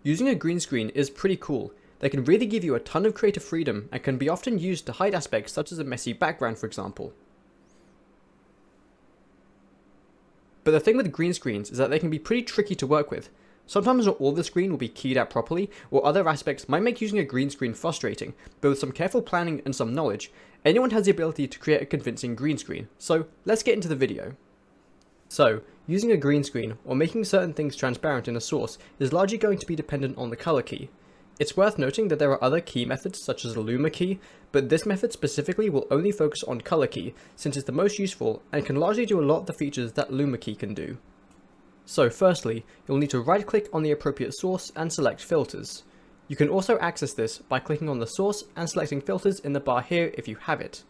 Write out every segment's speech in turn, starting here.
Using a green screen is pretty cool. They can really give you a ton of creative freedom and can be often used to hide aspects such as a messy background, for example. But the thing with green screens is that they can be pretty tricky to work with. Sometimes not all the screen will be keyed out properly, or other aspects might make using a green screen frustrating, but with some careful planning and some knowledge, anyone has the ability to create a convincing green screen. So let's get into the video. So, using a green screen, or making certain things transparent in a source, is largely going to be dependent on the color key. It's worth noting that there are other key methods such as the Luma key, but this method specifically will only focus on color key, since it's the most useful and can largely do a lot of the features that Luma key can do. So firstly, you'll need to right click on the appropriate source and select filters. You can also access this by clicking on the source and selecting filters in the bar here if you have it.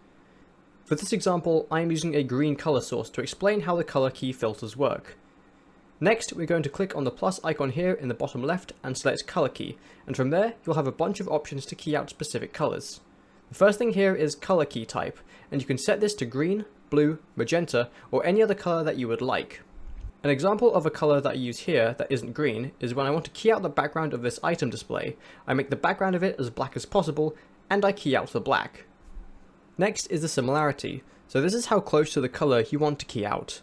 For this example, I am using a green color source to explain how the color key filters work. Next, we're going to click on the plus icon here in the bottom left and select color key, and from there you'll have a bunch of options to key out specific colors. The first thing here is color key type, and you can set this to green, blue, magenta, or any other color that you would like. An example of a color that I use here that isn't green is when I want to key out the background of this item display. I make the background of it as black as possible, and I key out the black. Next is the similarity, so this is how close to the color you want to key out.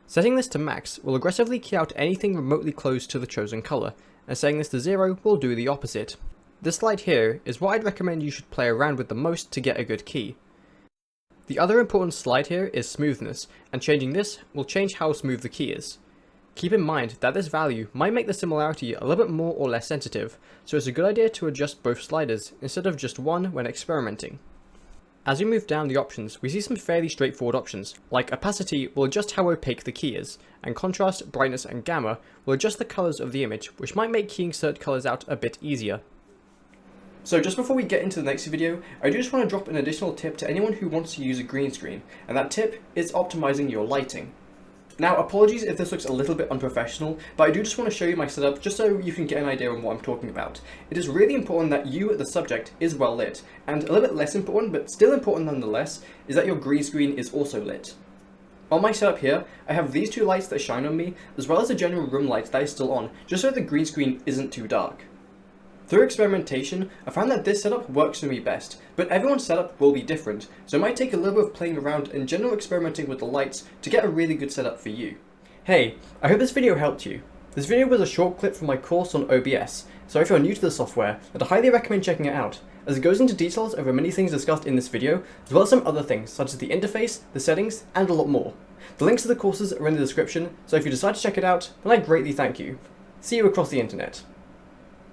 Setting this to max will aggressively key out anything remotely close to the chosen color, and setting this to 0 will do the opposite. This slide here is what I'd recommend you should play around with the most to get a good key. The other important slide here is smoothness, and changing this will change how smooth the key is. Keep in mind that this value might make the similarity a little bit more or less sensitive, so it's a good idea to adjust both sliders instead of just one when experimenting. As we move down the options, we see some fairly straightforward options, like opacity will adjust how opaque the key is, and contrast, brightness, and gamma will adjust the colours of the image, which might make keying certain colours out a bit easier. So just before we get into the next video, I do just want to drop an additional tip to anyone who wants to use a green screen, and that tip is optimizing your lighting. Now, apologies if this looks a little bit unprofessional, but I do just want to show you my setup just so you can get an idea on what I'm talking about. It is really important that you, the subject, is well lit, and a little bit less important, but still important nonetheless, is that your green screen is also lit. On my setup here, I have these two lights that shine on me, as well as the general room light that is still on, just so the green screen isn't too dark. Through experimentation, I found that this setup works for me best, but everyone's setup will be different, so it might take a little bit of playing around and general experimenting with the lights to get a really good setup for you. Hey, I hope this video helped you. This video was a short clip from my course on OBS, so if you're new to the software, I'd highly recommend checking it out, as it goes into details over many things discussed in this video, as well as some other things such as the interface, the settings, and a lot more. The links to the courses are in the description, so if you decide to check it out, then I greatly thank you. See you across the internet.